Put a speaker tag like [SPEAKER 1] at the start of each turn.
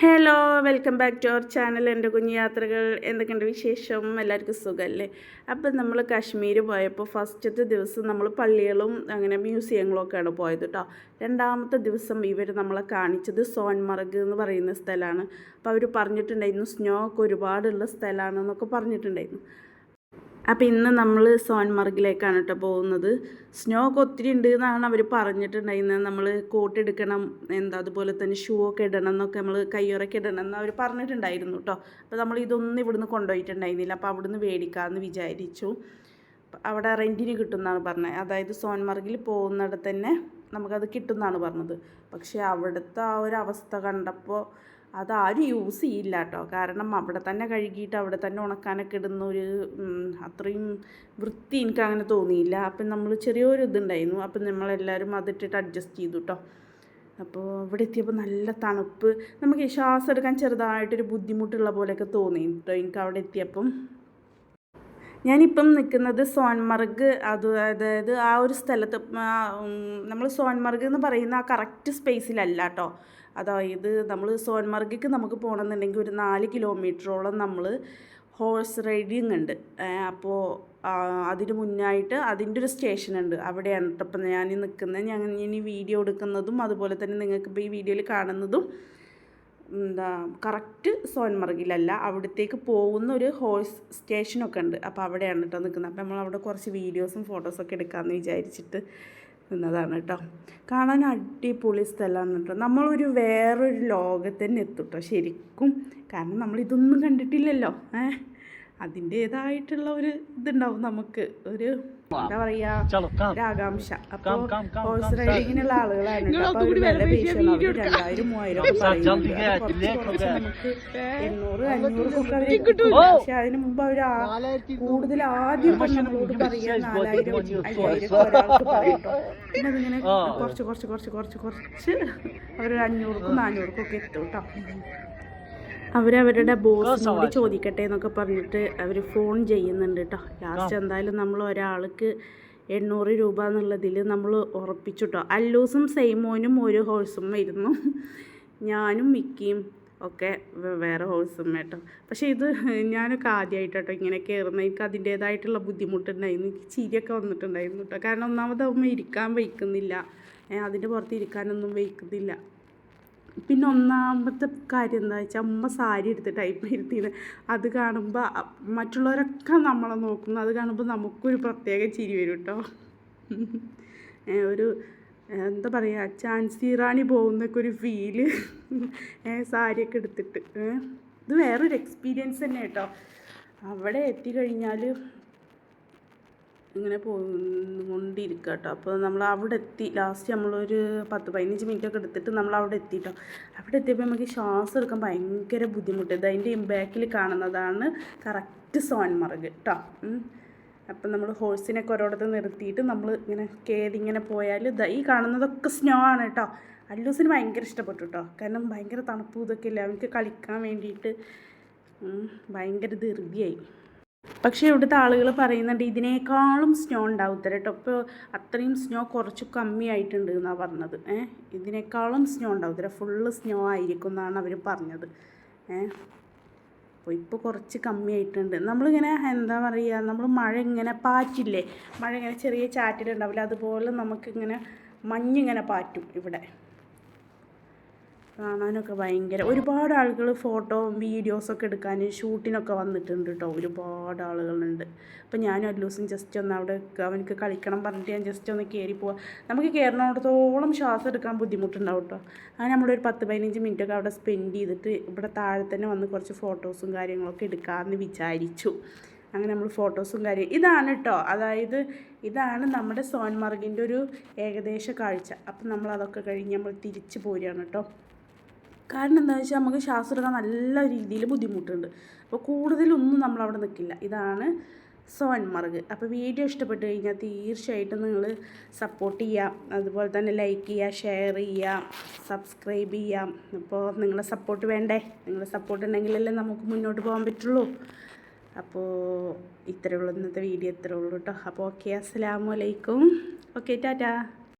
[SPEAKER 1] Hello, welcome back to our channel. എൻ്റെ കുഞ്ഞു യാത്രകൾ. എന്തൊക്കെയുണ്ട് വിശേഷം? എല്ലാവർക്കും സുഖമല്ലേ? അപ്പം നമ്മൾ കാശ്മീർ പോയപ്പോൾ ഫസ്റ്റത്തെ ദിവസം നമ്മൾ പള്ളികളും അങ്ങനെ മ്യൂസിയങ്ങളൊക്കെയാണ് പോയത് കേട്ടോ. രണ്ടാമത്തെ ദിവസം ഇവർ നമ്മളെ കാണിച്ചത് സോൻമർഗ് എന്ന് പറയുന്ന സ്ഥലമാണ്. അപ്പോൾ അവർ പറഞ്ഞിട്ടുണ്ടായിരുന്നു സ്നോ ഒക്കെ ഒരുപാടുള്ള സ്ഥലമാണെന്നൊക്കെ പറഞ്ഞിട്ടുണ്ടായിരുന്നു. അപ്പോൾ ഇന്ന് നമ്മൾ സോൻമർഗിലേക്കാണ് കേട്ടോ പോകുന്നത്. സ്നോ ഒക്കെ ഒത്തിരി ഉണ്ട് എന്നാണ് അവർ പറഞ്ഞിട്ടുണ്ടായിരുന്നത്. നമ്മൾ കോട്ട് എടുക്കണം, അതുപോലെ തന്നെ ഷൂ ഒക്കെ ഇടണം എന്നൊക്കെ, നമ്മൾ കയ്യുറൊക്കെ ഇടണം എന്ന് അവർ പറഞ്ഞിട്ടുണ്ടായിരുന്നു കേട്ടോ. അപ്പോൾ നമ്മൾ ഇതൊന്നും ഇവിടുന്ന് കൊണ്ടുപോയിട്ടുണ്ടായിരുന്നില്ല. അപ്പോൾ അവിടുന്ന് മേടിക്കാമെന്ന് വിചാരിച്ചു. അവിടെ റെൻറ്റിന് കിട്ടുമെന്നാണ് പറഞ്ഞത്. അതായത് സോൻമർഗിൽ പോകുന്നിടത്ത് തന്നെ നമുക്കത് കിട്ടുമെന്നാണ് പറഞ്ഞത്. പക്ഷേ അവിടുത്തെ ആ ഒരു അവസ്ഥ കണ്ടപ്പോൾ അതാരും യൂസ് ചെയ്യില്ല കേട്ടോ. കാരണം അവിടെ തന്നെ കഴുകിയിട്ട് അവിടെ തന്നെ ഉണക്കാനൊക്കെ ഇടുന്ന ഒരു അത്രയും വൃത്തി എനിക്ക് അങ്ങനെ തോന്നിയില്ല. അപ്പം നമ്മൾ ചെറിയൊരു ഇതുണ്ടായിരുന്നു. അപ്പം നമ്മളെല്ലാവരും അതിട്ടിട്ട് അഡ്ജസ്റ്റ് ചെയ്തു കേട്ടോ. അപ്പോൾ ഇവിടെ എത്തിയപ്പോൾ നല്ല തണുപ്പ്, നമുക്ക് ശ്വാസം എടുക്കാൻ ചെറുതായിട്ടൊരു ബുദ്ധിമുട്ടുള്ള പോലെയൊക്കെ തോന്നി കേട്ടോ എനിക്ക് അവിടെ എത്തിയപ്പം. ഞാനിപ്പം നിൽക്കുന്നത് സോൻമർഗ്, അതായത് ആ ഒരു സ്ഥലത്ത് നമ്മൾ സോൻമർഗ് എന്ന് പറയുന്ന ആ കറക്റ്റ് സ്പേസിലല്ല കേട്ടോ. അതായത് നമ്മൾ സോൻമർഗിക്ക് നമുക്ക് പോകണമെന്നുണ്ടെങ്കിൽ ഒരു 4 കിലോമീറ്ററോളം നമ്മൾ ഹോഴ്സ് റൈഡിങ് ഉണ്ട്. അപ്പോൾ അതിന് മുന്നായിട്ട് അതിൻ്റെ ഒരു സ്റ്റേഷനുണ്ട്. അവിടെയാണ് കേട്ടോ ഇപ്പം ഞാൻ നിൽക്കുന്നത്. ഇനി വീഡിയോ എടുക്കുന്നതും അതുപോലെ തന്നെ നിങ്ങൾക്കിപ്പോൾ ഈ വീഡിയോയിൽ കാണുന്നതും കറക്റ്റ് സോൻമർഗിലല്ല, അവിടത്തേക്ക് പോകുന്ന ഒരു ഹോഴ്സ് സ്റ്റേഷനൊക്കെ ഉണ്ട്. അപ്പോൾ അവിടെയാണ് കേട്ടോ നിൽക്കുന്നത്. അപ്പോൾ നമ്മളവിടെ കുറച്ച് വീഡിയോസും ഫോട്ടോസൊക്കെ എടുക്കാമെന്ന് വിചാരിച്ചിട്ട് നിന്നതാണ് കേട്ടോ. കാണാൻ അടിപൊളി സ്ഥലമാണ് കേട്ടോ. നമ്മളൊരു വേറൊരു ലോകത്ത് തന്നെ എത്തും കേട്ടോ ശരിക്കും. കാരണം നമ്മളിതൊന്നും കണ്ടിട്ടില്ലല്ലോ. അതിൻ്റേതായിട്ടുള്ള ഒരു ഇതുണ്ടാവും നമുക്ക്, ഒരു എന്താ പറയുക, ഒരു ആകാംക്ഷ. അപ്പോൾ ഹോഴ്സ് റൈഡിങ്ങിനുള്ള ആളുകളാണ് കേട്ടോ. അപ്പോൾ അവർ വില പേശണം. അവർ 2000-3000 ഒക്കെ പറയുന്നുണ്ട്. കുറച്ച് നമുക്ക് 800-500 ഒക്കെ അവർ കിട്ടും. പക്ഷെ അതിന് മുമ്പ് അവർ കൂടുതൽ ആദ്യം നമ്മളോട് പറയുക 4000-5000 ഒരാൾക്ക് പറയട്ടോ. പിന്നെ അതിങ്ങനെ കുറച്ച് അവർ 500-400 ഒക്കെ എത്തും കേട്ടോ. അവരവരുടെ ബോസിനോട് ചോദിക്കട്ടെ എന്നൊക്കെ പറഞ്ഞിട്ട് അവർ ഫോൺ ചെയ്യുന്നുണ്ട് കേട്ടോ. ലാസ്റ്റ് എന്തായാലും നമ്മൾ ഒരാൾക്ക് 800 രൂപ എന്നുള്ളതിൽ നമ്മൾ ഉറപ്പിച്ചു കേട്ടോ. അല്ലൂസും സെയ്മോനും ഒരു ഹോഴ്സും ആയിരുന്നു, ഞാനും മിക്കിയും ഒക്കെ വേറെ ഹോഴ്സും കേട്ടോ. പക്ഷേ ഇത് ഞാനൊക്കെ ആദ്യമായിട്ട് കേട്ടോ ഇങ്ങനെ കയറുന്നത്. എനിക്ക് അതിൻ്റേതായിട്ടുള്ള ബുദ്ധിമുട്ടുണ്ടായിരുന്നു. എനിക്ക് ചിരിയൊക്കെ വന്നിട്ടുണ്ടായിരുന്നു കേട്ടോ. കാരണം ഒന്നാമതാവുമ്പോൾ ഇരിക്കാൻ വയ്ക്കുന്നില്ല, അതിൻ്റെ പുറത്ത് ഇരിക്കാനൊന്നും വയ്ക്കുന്നില്ല. പിന്നെ ഒന്നാമത്തെ കാര്യം എന്താ വെച്ചാൽ അമ്മ സാരി എടുത്തിട്ടായിപ്പോൾ ഇരുത്തിയത്. അത് കാണുമ്പോൾ മറ്റുള്ളവരൊക്കെ നമ്മളെ നോക്കുന്നു. അത് കാണുമ്പോൾ നമുക്കൊരു പ്രത്യേക ചിരി വരും കേട്ടോ. ഒരു എന്താ പറയുക, ഝാൻസി റാണി പോകുന്നൊക്കെ ഒരു ഫീല് സാരിയൊക്കെ എടുത്തിട്ട്. ഇത് വേറൊരു എക്സ്പീരിയൻസ് തന്നെ കേട്ടോ. അവിടെ എത്തിക്കഴിഞ്ഞാൽ ഇങ്ങനെ കൊണ്ടിരിക്കുക കേട്ടോ. അപ്പോൾ നമ്മൾ അവിടെ എത്തി. ലാസ്റ്റ് നമ്മളൊരു 10-15 മിനിറ്റൊക്കെ എടുത്തിട്ട് നമ്മൾ അവിടെ എത്തി കേട്ടോ. അവിടെ എത്തിയപ്പോൾ നമുക്ക് ശ്വാസം എടുക്കാൻ ഭയങ്കര ബുദ്ധിമുട്ട്. ഇത് അതിൻ്റെ ബാക്കിൽ കാണുന്നതാണ് കറക്റ്റ് സോൻമർഗ് കേട്ടോ. അപ്പം നമ്മൾ ഹോഴ്സിനൊക്കെ ഒരിടത്ത് നിർത്തിയിട്ട് നമ്മൾ ഇങ്ങനെ കയറിങ്ങനെ പോയാൽ ഈ കാണുന്നതൊക്കെ സ്നോ ആണ് കേട്ടോ. അല്ലൂസിന് ഭയങ്കര ഇഷ്ടപ്പെട്ടു കേട്ടോ. കാരണം ഭയങ്കര തണുപ്പ് ഇതൊക്കെ ഇല്ല, അവർക്ക് കളിക്കാൻ വേണ്ടിയിട്ട് ഭയങ്കര ധൃതിയായി. പക്ഷേ ഇവിടുത്തെ ആളുകൾ പറയുന്നുണ്ട് ഇതിനേക്കാളും സ്നോ ഉണ്ടാവും കേട്ടോ. ഇപ്പോൾ അത്രയും സ്നോ കുറച്ച് കമ്മിയായിട്ടുണ്ട് എന്നാണ് പറഞ്ഞത്. ഇതിനേക്കാളും സ്നോ ഉണ്ടാവും, ഫുള്ള് സ്നോ ആയിരിക്കും എന്നാണ് അവർ പറഞ്ഞത്. അപ്പോൾ ഇപ്പോൾ കുറച്ച് കമ്മിയായിട്ടുണ്ട്. നമ്മളിങ്ങനെ എന്താ പറയുക, നമ്മൾ മഴ ഇങ്ങനെ പാറ്റില്ലേ, മഴ ഇങ്ങനെ ചെറിയ ചാറ്റിലുണ്ടാവില്ല, അതുപോലെ നമുക്കിങ്ങനെ മഞ്ഞിങ്ങനെ പാറ്റും ഇവിടെ. കാണാനൊക്കെ ഭയങ്കര ഒരുപാട് ആളുകൾ ഫോട്ടോ വീഡിയോസൊക്കെ എടുക്കാൻ ഷൂട്ടിനൊക്കെ വന്നിട്ടുണ്ട് കേട്ടോ. ഒരുപാട് ആളുകളുണ്ട്. അപ്പോൾ ഞാനും അല്ലൂസും ജസ്റ്റ് ഒന്ന് അവിടെ അവനക്ക് കളിക്കണം പറഞ്ഞിട്ട് ഞാൻ ജസ്റ്റ് ഒന്ന് കയറി പോവാം. നമുക്ക് കയറുന്നിടത്തോളം ശ്വാസം എടുക്കാൻ ബുദ്ധിമുട്ടുണ്ടാവും കേട്ടോ. അങ്ങനെ നമ്മളൊരു 10-15 മിനിറ്റൊക്കെ അവിടെ സ്പെൻഡ് ചെയ്തിട്ട് ഇവിടെ താഴെ തന്നെ വന്ന് കുറച്ച് ഫോട്ടോസും കാര്യങ്ങളൊക്കെ എടുക്കാമെന്ന് വിചാരിച്ചു. അങ്ങനെ നമ്മൾ ഫോട്ടോസും ഇതാണ് കേട്ടോ. അതായത് ഇതാണ് നമ്മുടെ സോൻമർഗിൻ്റെ ഒരു ഏകദേശ കാഴ്ച. അപ്പം നമ്മളതൊക്കെ കഴിഞ്ഞ് നമ്മൾ തിരിച്ച് പോരുകയാണ് കേട്ടോ. കാരണം എന്താണെന്ന് വെച്ചാൽ നമുക്ക് ശ്വാസം എടുക്കാൻ നല്ല രീതിയിൽ ബുദ്ധിമുട്ടുണ്ട്. അപ്പോൾ കൂടുതലൊന്നും നമ്മളവിടെ നിൽക്കില്ല. ഇതാണ് സോൻമർഗ്. അപ്പോൾ വീഡിയോ ഇഷ്ടപ്പെട്ട് കഴിഞ്ഞാൽ തീർച്ചയായിട്ടും നിങ്ങൾ സപ്പോർട്ട് ചെയ്യാം. അതുപോലെ തന്നെ ലൈക്ക് ചെയ്യുക, ഷെയർ ചെയ്യുക, സബ്സ്ക്രൈബ് ചെയ്യാം. അപ്പോൾ നിങ്ങളുടെ സപ്പോർട്ട് വേണ്ടേ? നിങ്ങളുടെ സപ്പോർട്ട് ഉണ്ടെങ്കിലല്ലേ നമുക്ക് മുന്നോട്ട് പോകാൻ പറ്റുള്ളൂ. അപ്പോൾ ഇത്രയേ ഉള്ളൂ ഇന്നത്തെ വീഡിയോ, ഇത്രയേ ഉള്ളൂ കേട്ടോ. അപ്പോൾ ഓക്കെ, അസ്സലാമു അലൈക്കും. ഓക്കെ, ടാറ്റാ.